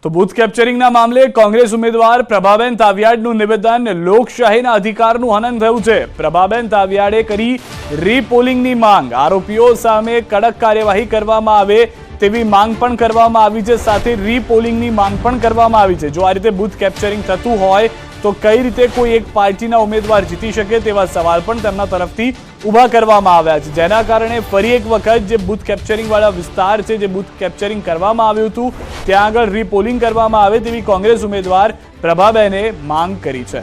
તો બૂથ કેપ્ચરિંગના મામલે કોંગ્રેસ ઉમેદવાર પ્રભાબેન તાવિયાડનું નિવેદન લોકશાહીના અધિકારનું હનન થયું છે। પ્રભાબેન તાવિયાડે કરી રીપોલિંગની માંગ। આરોપીઓ સામે કડક કાર્યવાહી કરવામાં આવે તેવી માંગ પણ કરવામાં આવી છે, સાથે રીપોલિંગની માંગ પણ કરવામાં આવી છે। જો આ રીતે બૂથ કેપ્ચરિંગ થતું હોય તો કઈ રીતે કોઈ એક પાર્ટીના ઉમેદવાર જીતી શકે તેવા સવાલ પણ તેમના તરફથી ઊભા કરવામાં આવ્યા છે, જેના કારણે ફરી એક વખત જે બૂથ કેપ્ચરિંગ વાળા વિસ્તાર છે, જે બૂથ કેપ્ચરિંગ કરવામાં આવ્યું હતું ત્યાં આગળ રીપોલિંગ કરવામાં આવે તેવી કોંગ્રેસ ઉમેદવાર પ્રભાબેને માંગ કરી છે।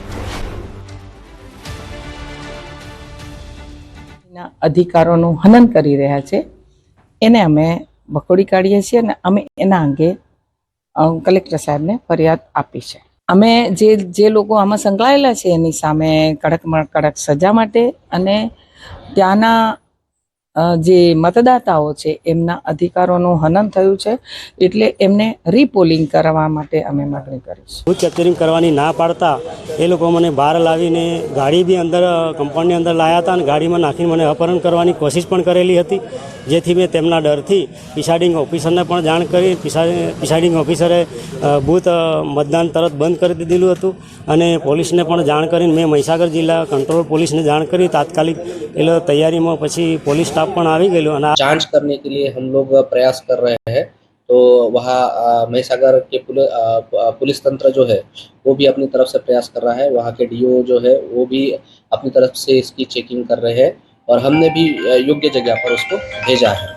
અધિકારોનું હનન કરી રહ્યા છે એને અમે બખોડી કાઢીએ છીએ અને અમે એના અંગે કલેક્ટર સાહેબને ફરિયાદ આપી છે। અમે જે લોકો આમાં સંકળાયેલા છે એની સામે કડકમાં કડક સજા માટે અને ત્યાંના જે મતદાતાઓ છે એમના અધિકારોનું હનન થયું છે એટલે એમને રીપોલિંગ કરવા માટે અમે માંગણી કરીશું। બૂથ કેપ્ચરિંગ કરવાની ના પાડતા એ લોકો મને બહાર લાવીને ગાડી બી અંદર કમ્પાઉન્ડની અંદર લાવ્યા હતા અને ગાડીમાં નાખીને મને અપહરણ કરવાની કોશિશ પણ કરેલી હતી, જેથી મેં તેમના ડરથી પ્રિસાઇડિંગ ઓફિસરને પણ જાણ કરી। પ્રિસાઇડિંગ ઓફિસરે બૂથ મતદાન તરત બંધ કરી દીધેલું હતું અને પોલીસને પણ જાણ કરીને મેં મહીસાગર જિલ્લા કંટ્રોલ પોલીસને જાણ કરી। तात्कालिक એ લોકો તૈયારીમાં પછી પોલીસ સ્ટાફ પણ આવી ગયેલો અને जांच करने के लिए हम लोग प्रयास कर रहे हैं। तो वहाँ महिसागर के पुलिस तंत्र जो है वो भी अपनी तरफ से प्रयास कर रहा है। वहाँ के डीओ जो है वो भी अपनी तरफ से इसकी चेकिंग कर रहे हैं और हमने भी योग्य जगह पर उसको भेजा है।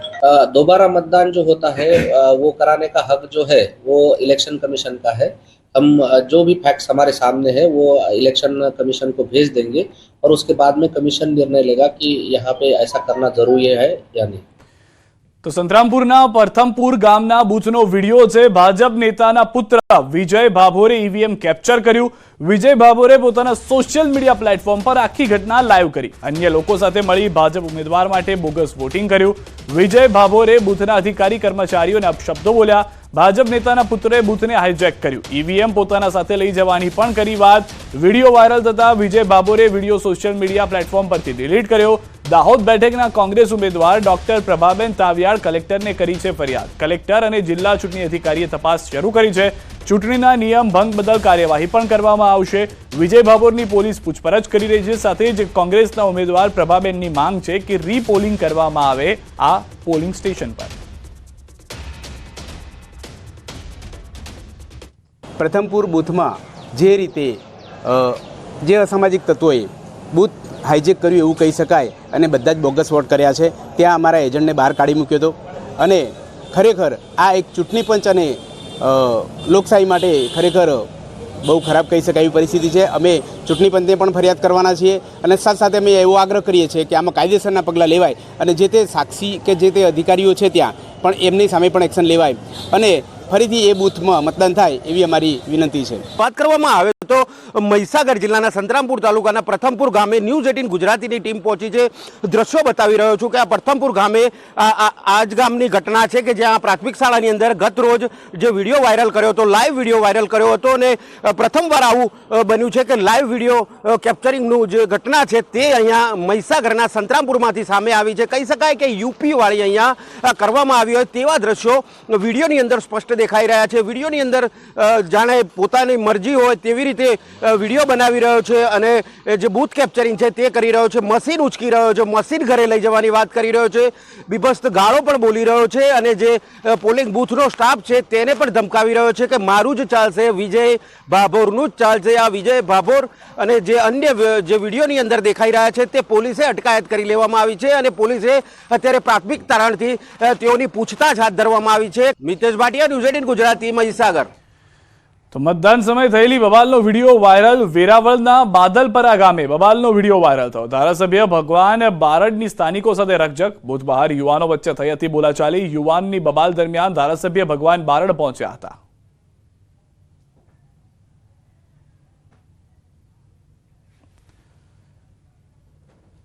दोबारा मतदान जो होता है वो कराने का हक जो है वो इलेक्शन कमीशन का है। हम जो भी फैक्ट्स हमारे सामने है वो इलेक्शन कमीशन को भेज देंगे और उसके बाद में कमीशन निर्णय लेगा कि यहाँ पे ऐसा करना जरूरी है या नहीं। તો સંતરામપુરના પ્રથમપુર ગામના બૂથનો વિડીયો છે। ભાજપ નેતાના પુત્ર વિજય ભાભોરે ઈવીએમ કેપ્ચર કર્યું। વિજય ભાભોરે પોતાના સોશિયલ મીડિયા પ્લેટફોર્મ પર આખી ઘટના લાઈવ કરી, અન્ય લોકો સાથે મળી ભાજપ ઉમેદવાર માટે બોગસ વોટિંગ કર્યું। વિજય ભાભોરે બૂથના અધિકારી કર્મચારીઓને અપશબ્દો બોલ્યા। ભાજપ નેતાના પુત્રે બૂથને હાઈજેક કર્યું, ઈવીએમ પોતાના સાથે લઈ જવાની પણ કરી વાત। વિડીયો વાયરલ થતા વિજય ભાભોરે વિડીયો સોશિયલ મીડિયા પ્લેટફોર્મ પરથી ડિલીટ કર્યો। દાહોદ બેઠકના કોંગ્રેસ ઉમેદવાર ડોક્ટર પ્રભાબેન તાવિયાડ કલેક્ટરને કરી છે ફરિયાદ। કલેક્ટર અને જિલ્લા ચૂંટણી અધિકારીએ તપાસ શરૂ કરી છે। ચૂંટણીના નિયમ ભંગ બદલ કાર્યવાહી પણ કરવામાં આવશે। વિજય ભાભોરની પોલીસ પૂછપરછ કરી રહી છે, સાથે જ કોંગ્રેસના ઉમેદવાર પ્રભાબેનની માંગ છે કે રીપોલિંગ કરવામાં આવે આ પોલિંગ સ્ટેશન પર। પ્રથમપુર બૂથમાં જે રીતે જે અસામાજિક તત્વોએ બૂથ હાઈજેક કર્યું એવું કહી શકાય અને બધા જ બોગસ વોટ કર્યા છે, ત્યાં અમારા એજન્ટને બહાર કાઢી મૂક્યો હતો અને ખરેખર આ એક ચૂંટણી પંચ અને લોકશાહી માટે ખરેખર બહુ ખરાબ કહી શકાય એવી પરિસ્થિતિ છે। અમે ચૂંટણી પંચને પણ ફરિયાદ કરવાના છીએ અને સાથે સાથે અમે એવો આગ્રહ કરીએ છીએ કે આમાં કાયદેસરના પગલાં લેવાય અને જે તે સાક્ષી કે જે તે અધિકારીઓ છે ત્યાં પણ એમની સામે પણ એક્શન લેવાય અને ફરીથી એ બૂથમાં મતદાન થાય એવી અમારી વિનંતી છે। વાત કરવામાં આવે તો મહીસાગર જિલ્લાના સંતરામપુર તાલુકાના પ્રથમપુર ગામે ન્યૂઝ 18 ગુજરાતીની ટીમ પહોંચી છે। દ્રશ્યો બતાવી રહ્યો છું કે આ પ્રથમપુર ગામે આ જ ગામની ઘટના છે કે જ્યાં પ્રાથમિક શાળાની અંદર ગત રોજ જે વિડીયો વાયરલ કર્યો હતો, લાઈવ વિડીયો વાયરલ કર્યો હતો અને પ્રથમવાર આવું બન્યું છે કે લાઈવ વિડીયો કેપ્ચરિંગનું જે ઘટના છે તે અહીંયા મહીસાગરના સંતરામપુરમાંથી સામે આવી છે। કહી શકાય કે યુપી વાળી અહીંયા કરવામાં આવી હોય તેવા દ્રશ્યો વિડીયોની અંદર સ્પષ્ટ દેખાઈ રહ્યા છે। વિડીયોની અંદર જાણે પોતાની મરજી હોય તેવી રીતે વિડીયો બનાવી રહ્યો છે અને જે બૂથ કેપ્ચરિંગ છે તે કરી રહ્યો છે, મશીન ઉચકી રહ્યો છે, મશીન ઘરે લઈ જવાની વાત કરી રહ્યો છે, બીભત્સ ગાળો પણ બોલી રહ્યો છે અને જે પોલિંગ બૂથનો સ્ટાફ છે તેને પણ ધમકાવી રહ્યો છે કે મારું જ ચાલશે, વિજય ભાભોરનું જ ચાલશે। આ વિજય ભાભોર અને જે અન્ય જે વિડીયોની અંદર દેખાઈ રહ્યા છે તે પોલીસે અટકાયત કરી લેવામાં આવી છે અને પોલીસે અત્યારે પ્રાથમિક તારણથી તેઓની પૂછતાછ હાથ ધરવામાં આવી છે। મિતેશ ભાટિયા, ન્યૂઝ 18 ગુજરાતી, મહીસાગર। તો મતદાન સમયે થયેલી બબાલનો વિડીયો વાયરલ। વેરાવળના બાદલપરા ગામે બબાલનો વિડીયો વાયરલ થયો। ધારાસભ્ય ભગવાન બારડની સ્થાનિકો સાથે રકઝક, બૂથ બહાર યુવાનો વચ્ચે થઈ હતી બોલાચાલી। યુવાનની બબાલ દરમિયાન ધારાસભ્ય ભગવાન બારડ પહોંચ્યા હતા।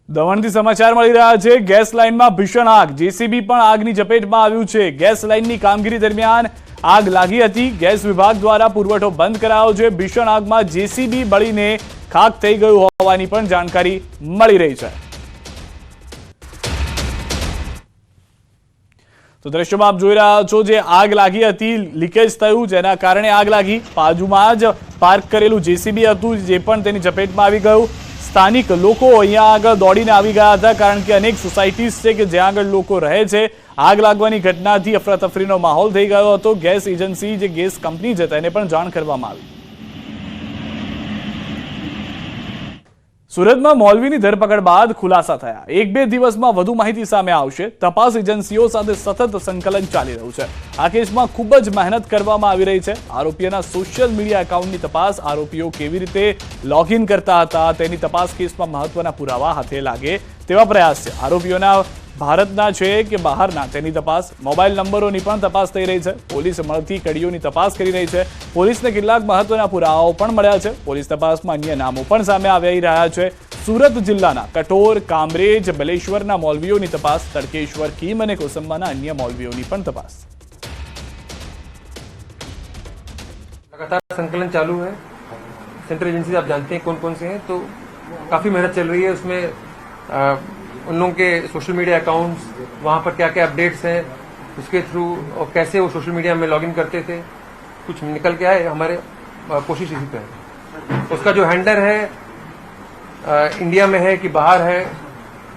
દમણથી સમાચાર મળી રહ્યા છે। ગેસ લાઇનમાં ભીષણ આગ, જેસીબી પણ આગની ઝપેટમાં આવ્યું છે। ગેસ લાઇનની કામગીરી દરમિયાન આગ લાગી હતી। ગેસ વિભાગ દ્વારા પુરવઠો બંધ કરાયો છે। ભીષણ આગમાં જેસીબી બળીને ખાખ થઈ ગયું હોવાની પણ જાણકારી મળી રહી છે। તો દ્રશ્યમાં આપ જોઈ રહ્યા છો જે આગ લાગી હતી, લીકેજ થયું જેના કારણે આગ લાગી. બાજુમાં જ પાર્ક કરેલું જેસીબી હતું જે પણ તેની ઝપેટમાં આવી ગયું. સ્થાનિક લોકો અહીંયા આગળ દોડીને આવી ગયા હતા કારણ કે અનેક સોસાયટીઝ છે કે જ્યાં આગળ લોકો રહે છે. આગ લાગવાની ઘટનાથી અફરાતફરીનો માહોલ થઈ ગયો હતો. ગેસ એજન્સી જે ગેસ કંપની છે તેને પણ જાણ કરવામાં આવી. સુરતમાં મૌલવીની ધરપકડ બાદ ખુલાસા થયા. 1-2 દિવસમાં વધુ માહિતી સામે આવશે. તપાસ એજન્સીઓ સાથે સતત સંકલન ચાલી રહ્યું છે. આ કેસમાં ખૂબ જ મહેનત કરવામાં આવી રહી છે. આરોપીઓના સોશિયલ મીડિયા એકાઉન્ટની તપાસ, આરોપીઓ કેવી રીતે લોગિન કરતા હતા તેની તપાસ કેસમાં મહત્વના પુરાવા હાથે લાગે તેવા પ્રયાસ છે. આરોપીઓના ભારતના છે કે બહારના તેની તપાસ, મોબાઈલ નંબરોની પણ તપાસ થઈ રહી છે. પોલીસ મળતી કડીઓની તપાસ કરી રહી છે. પોલીસને કેટલાક મહત્વના પુરાવાઓ પણ મળ્યા છે. પોલીસ તપાસમાં અન્ય નામો પણ સામે આવી રહ્યા છે. સુરત જિલ્લાના કઠોર, કામરેજ, બલેશ્વરના મૌલવીઓની તપાસ, તડકેશ્વર, કીમ અને કોસંબાના અન્ય મૌલવીઓની પણ તપાસ. लगातार संकलन चालू है. सेंट्रल एजेंसी आप जानते हैं कौन कौन से हैं, तो काफ़ी मेहनत चल रही है उसमें. उन लोगों के सोशल मीडिया अकाउंट्स, वहाँ पर क्या क्या अपडेट्स हैं, उसके थ्रू और कैसे वो सोशल मीडिया में लॉगिन करते थे, कुछ निकल के आए. हमारे कोशिश इसी पे है. उसका जो हैंडलर है इंडिया में है कि बाहर है,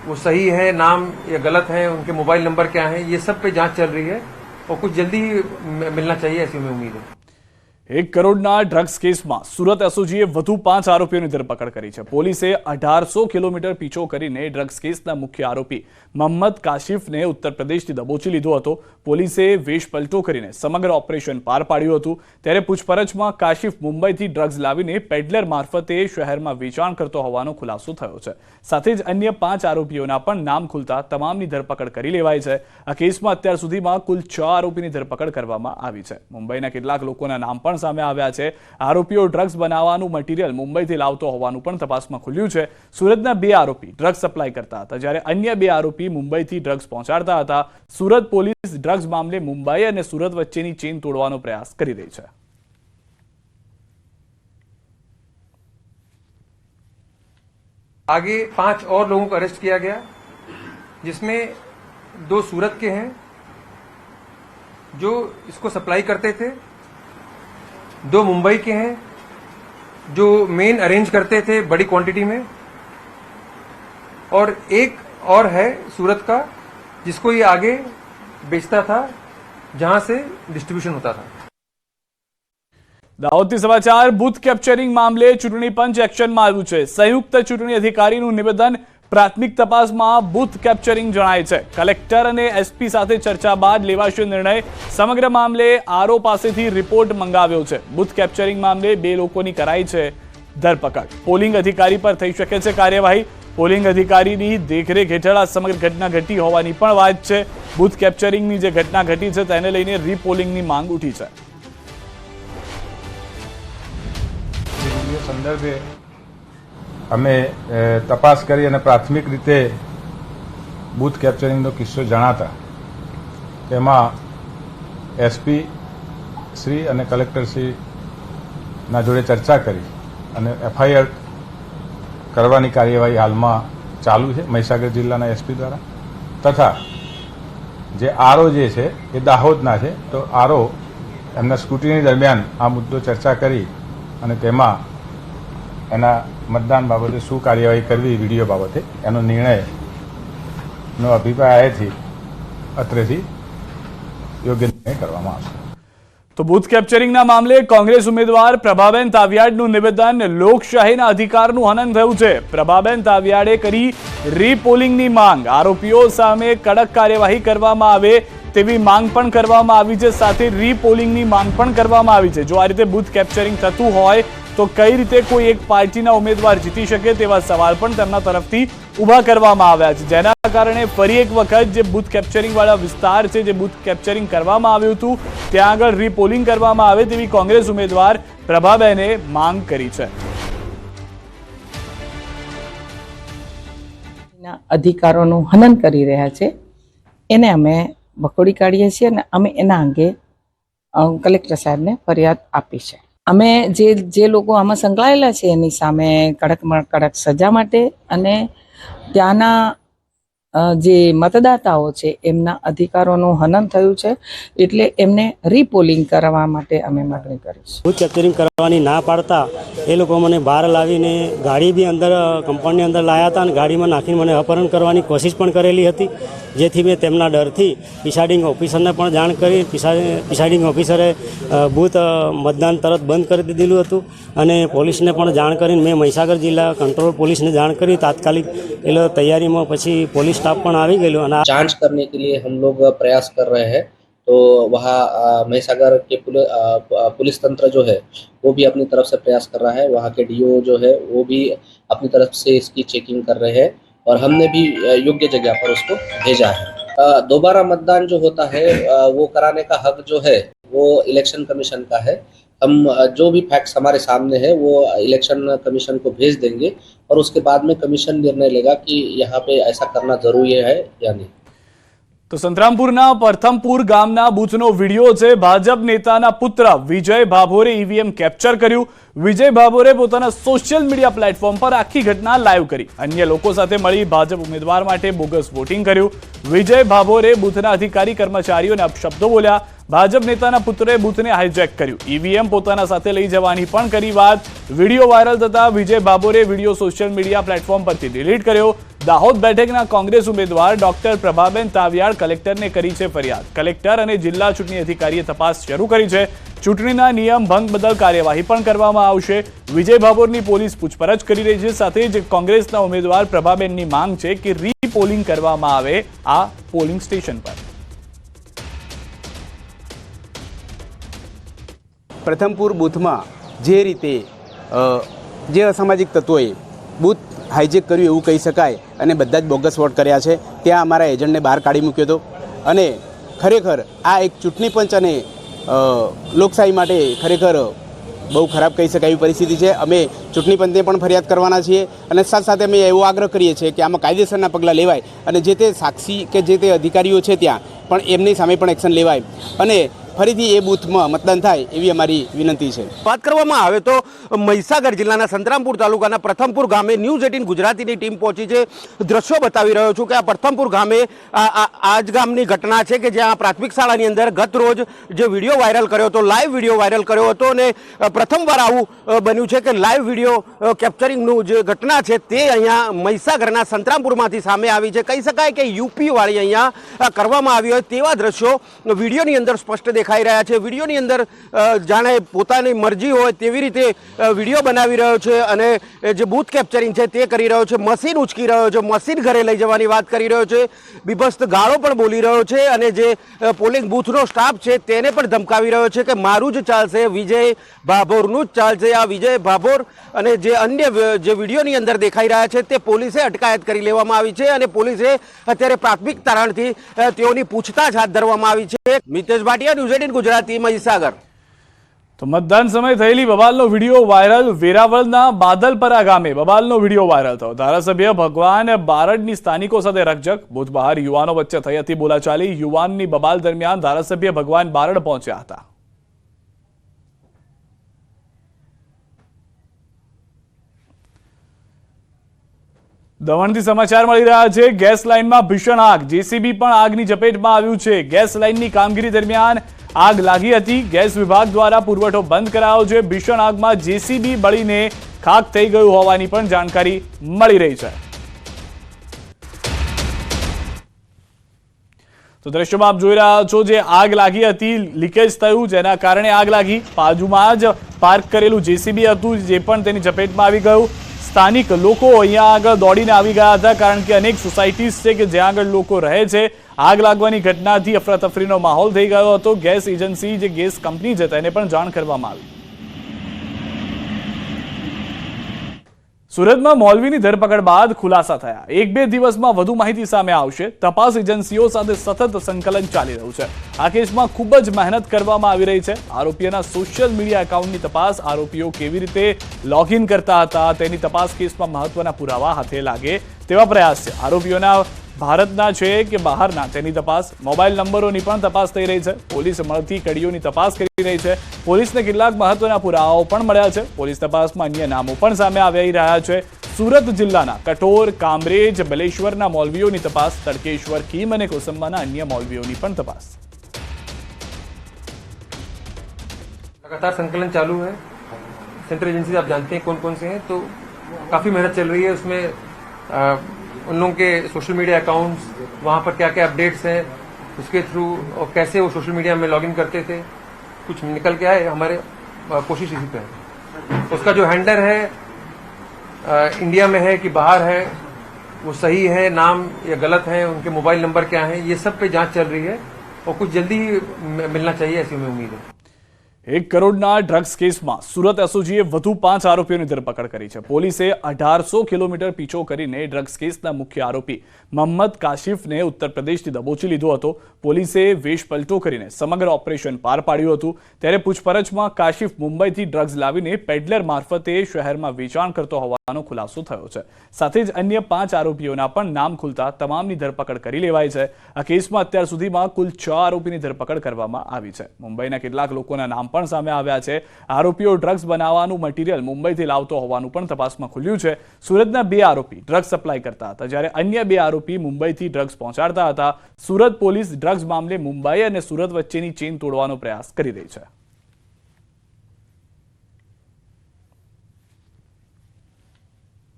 वो सही है नाम या गलत है, उनके मोबाइल नंबर क्या है, ये सब पे जांच चल रही है और कुछ जल्दी ही मिलना चाहिए ऐसी हमें उम्मीद है. 1 કરોડના ડ્રગ્સ કેસમાં સુરત એસઓજીએ વધુ 5 આરોપીઓની ધરપકડ કરી છે. પોલીસે 1800 કિલોમીટર પીછો કરીને ડ્રગ્સ કેસના મુખ્ય આરોપી મોહમ્મદ કાશિફને ઉત્તર પ્રદેશથી દબોચી લીધો હતો. પોલીસે વેશ પલટો કરીને સમગ્ર ઓપરેશન પાર પાડ્યું હતું. ત્યારે પૂછપરછમાં કાશિફ મુંબઈથી ડ્રગ્સ લાવીને પેડલર મારફતે શહેરમાં વેચાણ કરતો હોવાનો ખુલાસો થયો છે. સાથે જ અન્ય 5 આરોપીઓના પણ નામ ખુલતા તમામની ધરપકડ કરી લેવાઈ છે. આ કેસમાં અત્યાર સુધીમાં કુલ 6 આરોપીની ધરપકડ કરવામાં આવી છે. મુંબઈના કેટલાક લોકોના નામ પણ સામે આવ્યા છે. આરોપીઓ ડ્રગ્સ બનાવવાનું મટીરીયલ મુંબઈથી લાવતો હોવાનું પણ તપાસમાં ખુલ્યું છે. સુરતના 2 આરોપી ડ્રગ્સ સપ્લાય કરતા હતા જ્યારે અન્ય 2 આરોપી મુંબઈથી ડ્રગ્સ પહોંચાડતા હતા. સુરત પોલીસ ડ્રગ્સ મામલે મુંબઈ અને સુરત વચ્ચેની ચેઇન તોડવાનો પ્રયાસ કરી રહી છે. आगे 5 और लोगों को अरेस्ट किया गया, जिसमें 2 सूरत के हैं जो इसको सप्लाई करते थे, 2 मुंबई के हैं जो मेन अरेंज करते थे बड़ी क्वांटिटी में, और एक और है सूरत का जिसको ये आगे बेचता था जहां से डिस्ट्रीब्यूशन होता था. દાહોદથી સમાચાર. બૂથ કેપ્ચરિંગ મામલે ચૂંટણી પંચ એક્શનમાં આવ્યું છે. સંયુક્ત ચૂંટણી અધિકારીનું નિવેદન પ્રાથમિક તપાસમાં બૂથ કેપ્ચરિંગ જણાય છે. કલેક્ટર અને એસપી સાથે ચર્ચા બાદ લેવાશે નિર્ણય. સમગ્ર મામલે આરઓ પાસેથી રિપોર્ટ મંગાવ્યો છે. બૂથ કેપ્ચરિંગ મામલે 2 લોકોની કરાઈ છે ધરપકડ. પોલિંગ અધિકારી પર થઈ શકે છે કાર્યવાહી. પોલિંગ અધિકારીની દેખરેખ હેઠળ આ સમગ્ર ઘટના ઘટી હોવાની પણ વાત છે. બૂથ કેપ્ચરિંગની જે ઘટના ઘટી છે તેને લઈને રીપોલિંગની માંગ ઉઠી છે. સંદર્ભે અમે તપાસ કરી અને પ્રાથમિક રીતે બૂથ કેપ્ચરિંગનો કિસ્સો જણાતા તેમાં એસપી શ્રી અને કલેક્ટર શ્રીના જોડે ચર્ચા કરી અને એફઆઈઆર કરવાની કાર્યવાહી હાલમાં ચાલુ છે મહીસાગર જિલ્લાના એસપી દ્વારા. તથા જે આરઓ જે છે એ દાહોદના છે, તો આરઓ એમના સ્ક્રુટિની દરમિયાન આ મુદ્દો ચર્ચા કરી અને તેમાં એના મતદાન બાબતે શું કાર્યવાહી કરવી વિડીયો બાબતે એનો નિર્ણયનો અભિપ્રાયથી અત્રેથી યોગ્ય નિર્ણય કરવામાં આવશે. તો બૂથ કેપ્ચરિંગના મામલે કોંગ્રેસ ઉમેદવાર પ્રભાબેન તાવિયાડનું નિવેદન. લોકશાહીના અધિકારનું હનન થયું છે. પ્રભાબેન તાવિયાડે કરી રીપોલિંગની માંગ. આરોપીઓ સામે કડક કાર્યવાહી કરવામાં આવે તેવી માંગ પણ કરવામાં આવી છે. સાથે રીપોલિંગની માંગ પણ કરવામાં આવી છે. જો આ રીતે બૂથ કેપ્ચરિંગ થતું હોય તો કઈ રીતે કોઈ એક પાર્ટીના ઉમેદવાર જીતી શકે તેવા સવાલ પણ તેમના તરફથી ઊભા કરવામાં આવ્યા છે. જેના કારણે ફરી એક વખત જે બૂથ કેપ્ચરિંગ વાળા વિસ્તાર છે, જે બૂથ કેપ્ચરિંગ કરવામાં આવ્યું હતું ત્યાં આગળ રીપોલિંગ કરવામાં આવે તેવી કોંગ્રેસ ઉમેદવાર પ્રભાબેને માંગ કરી છે. અધિકારોનું હનન કરી રહ્યા છે એને અમે વખોડી કાઢીએ છીએ અને અમે એના અંગે કલેક્ટર સાહેબને ફરિયાદ આપી છે. અમે જે લોકો આમાં સંકળાયેલા છે એની સામે કડકમાં કડક સજા માટે અને ત્યાંના જે મતદાતાઓ છે એમના અધિકારોનું હનન થયું છે, એટલે એમને રીપોલિંગ કરવા માટે અમે માગણી કરીશું. બૂથ કેપ્ચરિંગ કરવાની ના પાડતા એ લોકો મને બહાર લાવીને ગાડી બી અંદર કમ્પાઉન્ડની અંદર લાવ્યા હતા અને ગાડીમાં નાખીને મને અપહરણ કરવાની કોશિશ પણ કરેલી હતી, જેથી મેં તેમના ડરથી પ્રિસાઇડિંગ ઓફિસરને પણ જાણ કરી. પ્રિસાઇડિંગ ઓફિસરે બૂથ મતદાન તરત બંધ કરી દીધેલું હતું અને પોલીસને પણ જાણ કરીને મેં મહીસાગર જિલ્લા કંટ્રોલ પોલીસને જાણ કરી. તાત્કાલિક એટલે તૈયારીમાં પછી પોલીસ स्टाफ પણ આવી ગયેલું અને जांच करने के लिए हम लोग प्रयास कर रहे हैं. तो वहाँ महिसागर के पुलिस तंत्र जो है वो भी अपनी तरफ से प्रयास कर रहा है. वहाँ के डीओ जो है वो भी अपनी तरफ से इसकी चेकिंग कर रहे हैं और हमने भी योग्य जगह पर उसको भेजा है. दोबारा मतदान जो होता है वो कराने का हक जो है वो इलेक्शन कमीशन का है. हम जो भी फैक्ट्स हमारे सामने है वो इलेक्शन कमीशन को भेज देंगे और उसके बाद में कमीशन निर्णय लेगा कि यहाँ पे ऐसा करना जरूरी है या नहीं. તો સંતરામપુરના પ્રથમપુર ગામના બૂથનો વિડીયો છે. ભાજપ નેતાના પુત્ર વિજય ભાભોરે ઈવીએમ કેપ્ચર કર્યું. વિજય ભાભોરે પોતાના સોશિયલ મીડિયા પ્લેટફોર્મ પર આખી ઘટના લાઈવ કરી. અન્ય લોકો સાથે મળી ભાજપ ઉમેદવાર માટે બોગસ વોટિંગ કર્યું. વિજય ભાભોરે બૂથના અધિકારી કર્મચારીઓને અપશબ્દો બોલ્યા. ભાજપ નેતાના પુત્રે બૂથને હાઇજેક કર્યું. ઈવીએમ પોતાના સાથે લઈ જવાની પણ કરી વાત. વિડીયો વાયરલ થતા વિજય ભાભોરે વિડીયો સોશિયલ મીડિયા પ્લેટફોર્મ પરથી ડિલીટ કર્યો. દાહોદ બેઠકના કોંગ્રેસ ઉમેદવાર ડોક્ટર પ્રભાબેન તાવિયાડ કલેક્ટરને કરી છે ફરિયાદ. કલેક્ટર અને જિલ્લા ચૂંટણી અધિકારીએ તપાસ શરૂ કરી છે. ચૂંટણીના નિયમ ભંગ બદલ કાર્યવાહી પણ કરવામાં આવશે. વિજય ભાભોરની પોલીસ પૂછપરછ કરી રહી છે. સાથે જ કોંગ્રેસના ઉમેદવાર પ્રભાબેનની માંગ છે કે રીપોલિંગ કરવામાં આવે આ પોલિંગ સ્ટેશન પર. પ્રથમપુર બૂથમાં જે રીતે જે અસામાજિક તત્વોએ બૂથ હાઇજેક કર્યું એવું કહી શકાય અને બધા જ બોગસ વોટ કર્યા છે, ત્યાં અમારા એજન્ટને બહાર કાઢી મૂક્યો હતો. અને ખરેખર આ એક ચૂંટણી પંચ અને લોકશાહી માટે ખરેખર બહુ ખરાબ કહી શકાય એવી પરિસ્થિતિ છે. અમે ચૂંટણી પંચને પણ ફરિયાદ કરવાના છીએ અને સાથે સાથે અમે એવો આગ્રહ કરીએ છીએ કે આમાં કાયદેસરના પગલાં લેવાય અને જે તે સાક્ષી કે જે તે અધિકારીઓ છે ત્યાં પણ એમની સામે પણ એક્શન લેવાય અને ફરીથી એ બૂથમાં મતદાન થાય એવી અમારી વિનંતી છે. વાત કરવામાં આવે તો મહીસાગર જિલ્લાના સંતરામપુર તાલુકાના પ્રથમપુર ગામે ન્યૂઝ 18 ગુજરાતીની ટીમ પહોંચી છે. દ્રશ્યો બતાવી રહ્યો છું કે આ પ્રથમપુર ગામે આ જ ગામની ઘટના છે કે જ્યાં પ્રાથમિક શાળાની અંદર ગત રોજ જે વિડીયો વાયરલ કર્યો હતો, લાઈવ વિડીયો વાયરલ કર્યો હતો અને પ્રથમવાર આવું બન્યું છે કે લાઈવ વિડીયો કેપ્ચરિંગનું જે ઘટના છે તે અહીંયા મહીસાગરના સંતરામપુરમાંથી સામે આવી છે. કહી શકાય કે યુપી વાળી અહીંયા કરવામાં આવી હોય તેવા દ્રશ્યો વિડીયોની અંદર સ્પષ્ટ દેખાઈ રહ્યા છે. વિડીયોની અંદર જાણે પોતાની મરજી હોય તેવી રીતે વિડીયો બનાવી રહ્યો છે અને જે બૂથ કેપ્ચરિંગ છે તે કરી રહ્યો છે. મશીન ઉચકી રહ્યો છે, મશીન ઘરે લઈ જવાની વાત કરી રહ્યો છે. બીભત્સ ગાળો પણ બોલી રહ્યો છે અને જે પોલિંગ બૂથનો સ્ટાફ છે તેને પણ ધમકાવી રહ્યો છે કે મારું જ ચાલશે, વિજય ભાભોરનું જ ચાલશે. આ વિજય ભાભોર અને જે અન્ય જે વિડીયોની અંદર દેખાઈ રહ્યા છે તે પોલીસે અટકાયત કરી લેવામાં આવી છે અને પોલીસે અત્યારે પ્રાથમિક તારણથી તેઓની પૂછતાછ હાથ ધરવામાં આવી છે. મિતેશ ભાટિયા, ન્યૂઝ 18 ગુજરાતી, મહીસાગર. તો મતદાન સમયે થયેલી બબાલનો વિડીયો વાયરલ. વેરાવળના બાદલપરા ગામે બબાલનો વિડીયો વાયરલ થયો. ધારાસભ્ય ભગવાન બારડની સ્થાનિકો સાથે રકઝક. બૂથ બહાર યુવાનો વચ્ચે થઈ હતી બોલાચાલી. યુવાનની બબાલ દરમિયાન ધારાસભ્ય ભગવાન બારડ પહોંચ્યા હતા. દમણથી સમાચાર મળી રહ્યા છે. ગેસ લાઇનમાં ભીષણ આગ. જેસીબી પણ આગની ઝપેટમાં આવ્યું છે. ગેસ લાઇનની કામગીરી દરમિયાન આગ લાગી હતી. ગેસ વિભાગ દ્વારા પુરવઠો બંધ કરાયો છે. ભીષણ આગમાં જેસીબી બળીને ખાક થઈ ગયું હોવાની પણ જાણકારી મળી રહી છે. તો દ્રશ્યમાં આપ જોઈ રહ્યા છો જે આગ લાગી હતી, લીકેજ થયું જેના કારણે આગ લાગી. બાજુમાં જ પાર્ક કરેલું જેસીબી હતું જે પણ તેની ઝપેટમાં આવી ગયું. સ્થાનિક લોકો અહીંયા આગળ દોડીને આવી ગયા હતા કારણ કે અનેક સોસાયટીઝ છે કે જ્યાં આગળ લોકો રહે છે. આગ લાગવાની ઘટનાથી અફરાતફરીનો માહોલ થઈ ગયો હતો. ગેસ એજન્સી જે ગેસ કંપની છે તેને પણ જાણ કરવામાં આવી. સુરતમાં મૌલવીની ધરપકડ બાદ ખુલાસા થયા. 1-2 દિવસમાં વધુ માહિતી સામે આવશે. તપાસ એજન્સીઓ સાથે સતત સંકલન ચાલી રહ્યું છે. આ કેસમાં ખૂબ જ મહેનત કરવામાં આવી રહી છે. આરોપીઓના સોશિયલ મીડિયા એકાઉન્ટની તપાસ, આરોપીઓ કેવી રીતે લોગિન કરતા હતા તેની તપાસ કેસમાં મહત્વના પુરાવા હાથે લાગે તેવા પ્રયાસ છે. આરોપીઓના ભારતના છે કે બહારના તેની તપાસ, મોબાઈલ નંબરોની પણ તપાસ થઈ રહી છે. પોલીસ મળતી કડીઓની તપાસ કરી રહી છે. પોલીસને કેટલાક મહત્વના પુરાવાઓ પણ મળ્યા છે. પોલીસ તપાસમાં અન્ય નામો પણ સામે આવી રહ્યા છે. સુરત જિલ્લાના કઠોર, કામરેજ, બલેશ્વરના મોલવીઓની તપાસ, તડકેશ્વર, કીમ અને કોસંબાના અન્ય મોલવીઓની પણ તપાસ. लगातार संकलन चालू है. सेंट्रल एजेंसी आप जानते हैं कौन कौन से हैं, तो काफ़ी मेहनत चल रही है उसमें. उन लोगों के सोशल मीडिया अकाउंट्स, वहाँ पर क्या क्या अपडेट्स हैं, उसके थ्रू और कैसे वो सोशल मीडिया में लॉगिन करते थे, कुछ निकल के आए. हमारे कोशिश इसी पे है. उसका जो हैंडलर है इंडिया में है कि बाहर है, वो सही है नाम या गलत है, उनके मोबाइल नंबर क्या है, ये सब पे जांच चल रही है और कुछ जल्दी ही मिलना चाहिए, ऐसी हमें उम्मीद है. 1 કરોડના ડ્રગ્સ કેસમાં સુરત એસઓજીએ વધુ 5 આરોપીઓની ધરપકડ કરી છે. પોલીસે 1800 કિલોમીટર પીછો કરીને ડ્રગ્સ કેસના મુખ્ય આરોપી મોહમ્મદ કાશિફને ઉત્તર પ્રદેશથી દબોચી લીધો હતો. પોલીસે વેશ પલટો કરીને સમગ્ર ઓપરેશન પાર પાડ્યું હતું. ત્યારે પૂછપરછમાં કાશિફ મુંબઈથી ડ્રગ્સ લાવીને પેડલર મારફતે શહેરમાં વેચાણ કરતો હોવાનો ખુલાસો થયો છે. સાથે જ અન્ય 5 આરોપીઓના પણ નામ ખુલતા તમામની ધરપકડ કરી લેવાઈ છે. આ કેસમાં અત્યાર સુધીમાં કુલ 6 આરોપીની ધરપકડ કરવામાં આવી છે. મુંબઈના કેટલાક લોકોના નામ પણ સામે આવ્યા છે. આરોપીઓ ડ્રગ્સ બનાવવાનું મટીરિયલ મુંબઈથી લાવતો હોવાનું પણ તપાસમાં ખુલ્યું છે. સુરતના 2 આરોપી ડ્રગ્સ સપ્લાય કરતા હતા, જ્યારે અન્ય 2 આરોપી મુંબઈથી ડ્રગ્સ પહોંચાડતા હતા. સુરત પોલીસ ડ્રગ્સ મામલે મુંબઈ અને સુરત વચ્ચેની ચેઇન તોડવાનો પ્રયાસ કરી રહી છે.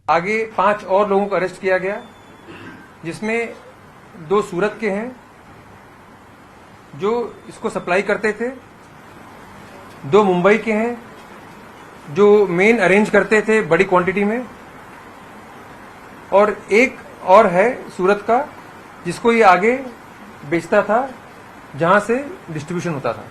आगे 5 और लोगों को अरेस्ट किया गया, जिसमें 2 सूरत के हैं जो इसको सप्लाई करते थे, 2 मुंबई के हैं जो मेन अरेंज करते थे बड़ी क्वांटिटी में, और एक और है सूरत का जिसको ये आगे बेचता था, जहां से डिस्ट्रीब्यूशन होता था.